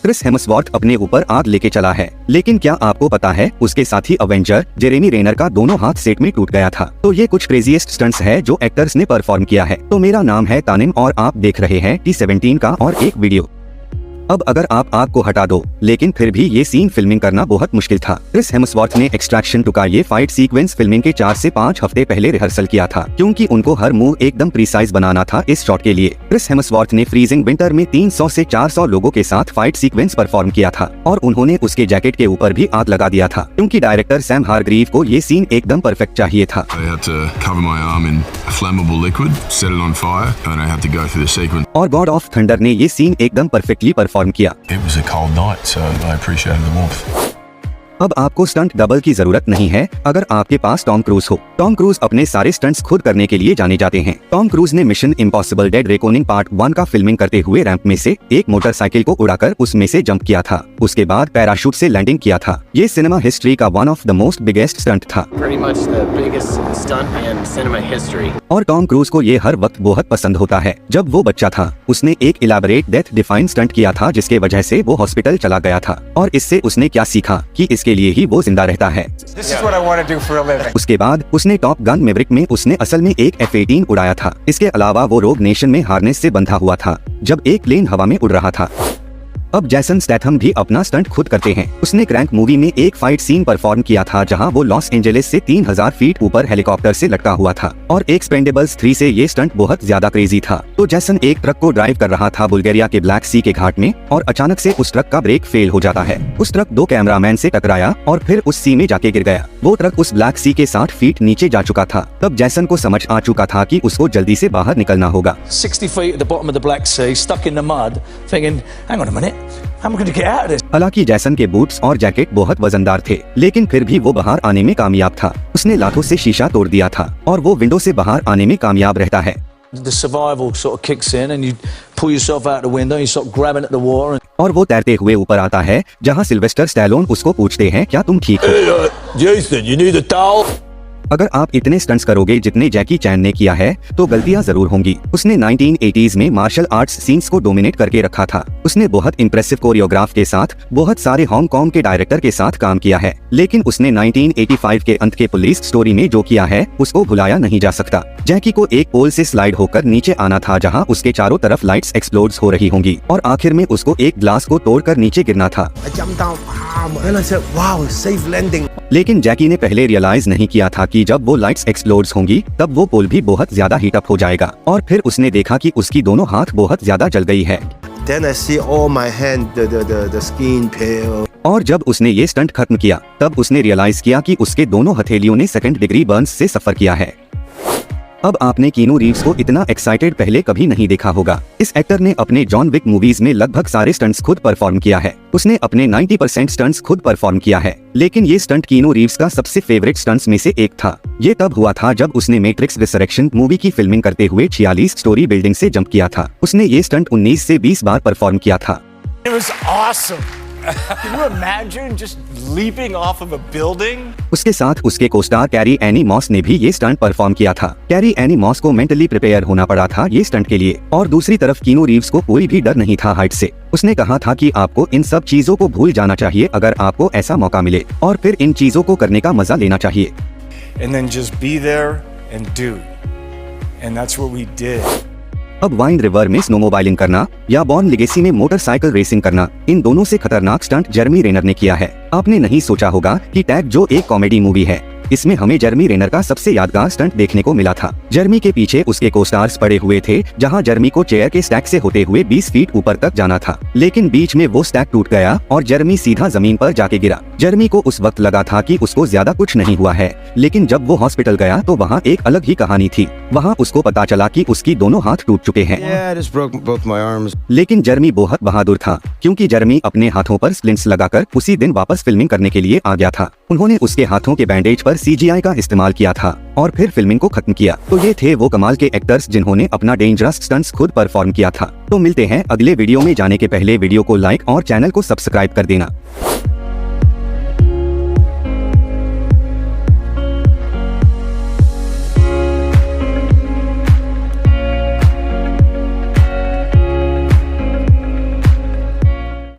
Chris Hemsworth अपने ऊपर आग लेके चला है, लेकिन क्या आपको पता है उसके साथी अवेंजर जेरेमी रेनर का दोनों हाथ सेट में टूट गया था। तो ये कुछ क्रेजीएस्ट स्टंट्स है जो एक्टर्स ने परफॉर्म किया है। तो मेरा नाम है तानिम और आप देख रहे हैं T17 का और एक वीडियो। अब अगर आप आग को हटा दो, लेकिन फिर भी ये सीन फिल्मिंग करना बहुत मुश्किल था। क्रिस हेम्सवर्थ ने एक्सट्रैक्शन 2 का ये फाइट सीक्वेंस फिल्मिंग के 4 से 5 हफ्ते पहले रिहर्सल किया था, क्योंकि उनको हर मूव एकदम प्रिसाइज बनाना था इस शॉट के लिए। क्रिस हेम्सवर्थ ने फ्रीजिंग विंटर में 300 से 400 लोगों के साथ फाइट सीक्वेंस परफॉर्म किया था और उन्होंने उसके जैकेट के ऊपर भी आग लगा दिया था, क्योंकि डायरेक्टर सैम हारग्रीव को ये सीन एकदम परफेक्ट चाहिए था। और गॉड ऑफ थंडर ने ये सीन एकदम परफेक्टली परफॉर्म किया। cold night, so I appreciated the warmth. अब आपको स्टंट डबल की जरूरत नहीं है अगर आपके पास टॉम क्रूज हो। टॉम क्रूज अपने सारे स्टंट्स खुद करने के लिए जाने जाते हैं। टॉम क्रूज ने mission impossible dead recording part 1 का फिल्मिंग करते हुए रैंप में से एक मोटरसाइकिल को उड़ाकर उसमें से जंप किया था। उसके बाद पैराशूट से लैंडिंग किया था। ये सिनेमा हिस्ट्री का one of the most biggest stunt था। और टॉम क्रूज को ये हर वक्त बहुत पसंद होता है। जब वो बच्चा था उसने एक इलैबोरेट डेथ डिफाइन स्टंट किया था, जिसके वजह से वो हॉस्पिटल चला गया था। और इससे उसने क्या सीखा कि इसके लिए ही वो जिंदा रहता है। उसके बाद उसने टॉप गन मैवरिक में उसने असल में एक F-18 उड़ाया था। इसके अलावा वो रोग नेशन में हार्नेस से बंधा हुआ था जब एक प्लेन हवा में उड़ रहा था। अब जैसन स्टैथम भी अपना स्टंट खुद करते हैं। उसने क्रैंक मूवी में एक फाइट सीन परफॉर्म किया था जहां वो लॉस एंजलिस से 3000 फीट ऊपर हेलीकॉप्टर से लटका हुआ था। और एक्सपेंडेबल्स 3 से ये स्टंट बहुत ज्यादा क्रेजी था। तो जैसन एक ट्रक को ड्राइव कर रहा था बुल्गारिया के ब्लैक सी के घाट में, और अचानक से उस ट्रक का ब्रेक फेल हो जाता है। उस ट्रक 2 कैमरामैन से टकराया और फिर उस सी में जाके गिर गया। वो ट्रक उस ब्लैक सी के 60 फीट नीचे जा चुका था। तब जैसन को समझ आ चुका था कि उसको जल्दी से बाहर निकलना होगा। 60 feet at the bottom of the Black Sea, stuck in the mud, thinking, hang on a minute, how am I going to get out of this? हालांकि जैसन के बूट्स और जैकेट बहुत वजनदार थे, लेकिन फिर भी वो बाहर आने में कामयाब था। उसने लाठों से शीशा तोड़ दिया था और वो विंडो से बाहर आने में कामयाब रहता है। The survival sort of kicks in and you pull yourself out the window, you start grabbing at the water. और वो तैरते हुए ऊपर आता है, जहां सिल्वेस्टर स्टैलोन उसको पूछते हैं, क्या तुम ठीक हो? Jason, you need a towel? अगर आप इतने स्टंट्स करोगे जितने जैकी चैन ने किया है तो गलतियां जरूर होंगी। उसने 1980s में मार्शल आर्ट्स सीन्स को डोमिनेट करके रखा था। उसने बहुत इम्प्रेसिव कोरियोग्राफ के साथ बहुत सारे हांगकांग के डायरेक्टर के साथ काम किया है, लेकिन उसने 1985 के अंत के पुलिस स्टोरी में जो किया है उसको भुलाया नहीं जा सकता। जैकी को एक पोल से स्लाइड होकर नीचे आना था जहाँ उसके चारों तरफ लाइट्स एक्सप्लोड हो रही होंगी, और आखिर में उसको एक ग्लास को तोड़कर नीचे गिरना था। लेकिन जैकी ने पहले रियलाइज नहीं किया था कि जब वो लाइट्स एक्सप्लोड्स होंगी तब वो पोल भी बहुत ज्यादा हीट अप हो जाएगा, और फिर उसने देखा कि उसकी दोनों हाथ बहुत ज्यादा जल गई है। Then I see all my hand, the skin pale. और जब उसने ये स्टंट खत्म किया तब उसने रियलाइज किया कि उसके दोनों हथेलियों ने 2nd डिग्री बर्न्स से सफर किया है। अब आपने कीनू रीव्स को इतना एक्साइटेड पहले कभी नहीं देखा होगा। इस एक्टर ने अपने जॉन विक मूवीज में लगभग सारे स्टंट्स खुद परफॉर्म किया है। उसने अपने 90% स्टंट्स खुद परफॉर्म किया है, लेकिन ये स्टंट कीनू रीव्स का सबसे फेवरेट स्टंट्स में से एक था। ये तब हुआ था जब उसने मैट्रिक्स रिसरेक्शन मूवी की फिल्मिंग करते हुए 46 स्टोरी बिल्डिंग से जंप किया था। उसने ये स्टंट 19 से 20 बार परफॉर्म किया था। It was awesome. Can you imagine just leaping off of a building? उसके साथ उसके कोस्टार कैरी एनी मॉस ने भी ये स्टंट परफॉर्म किया था। कैरी एनी मॉस को मेंटली प्रिपेयर होना पड़ा था ये स्टंट के लिए, और दूसरी तरफ कीनू रीव्स को कोई भी डर नहीं था हाइट से। उसने कहा था कि आपको इन सब चीजों को भूल जाना चाहिए अगर आपको ऐसा मौका मिले, और फिर इन चीजों को करने का मजा लेना चाहिए। And then just be there and do. And that's what we did. अब वाइन रिवर में स्नोमोबाइलिंग करना या बॉर्न लीगेसी में मोटरसाइकिल रेसिंग करना, इन दोनों से खतरनाक स्टंट जेरेमी रेनर ने किया है। आपने नहीं सोचा होगा कि टैग जो एक कॉमेडी मूवी है, इसमें हमें जेरेमी रेनर का सबसे यादगार स्टंट देखने को मिला था। जेरेमी के पीछे उसके कोस्टार्स पड़े हुए थे, जहां जेरेमी को चेयर के स्टैक से होते हुए 20 फीट ऊपर तक जाना था, लेकिन बीच में वो स्टैक टूट गया और जेरेमी सीधा जमीन पर जाके गिरा। जेरेमी को उस वक्त लगा था कि उसको ज्यादा कुछ नहीं हुआ है, लेकिन जब वो हॉस्पिटल गया तो वहाँ एक अलग ही कहानी थी। वहाँ उसको पता चला कि उसकी दोनों हाथ टूट चुके हैं। लेकिन जेरेमी बहुत बहादुर था, क्योंकि जेरेमी अपने हाथों पर स्प्लिंट्स लगाकर उसी दिन वापस फिल्मिंग करने के लिए आ गया था। उन्होंने उसके हाथों के बैंडेज पर CGI का इस्तेमाल किया था और फिर फिल्मिंग को खत्म किया। तो ये थे वो कमाल के एक्टर्स जिन्होंने अपना डेंजरस स्टंट्स खुद परफॉर्म किया था। तो मिलते हैं अगले वीडियो में। जाने के पहले वीडियो को लाइक और चैनल को सब्सक्राइब कर देना।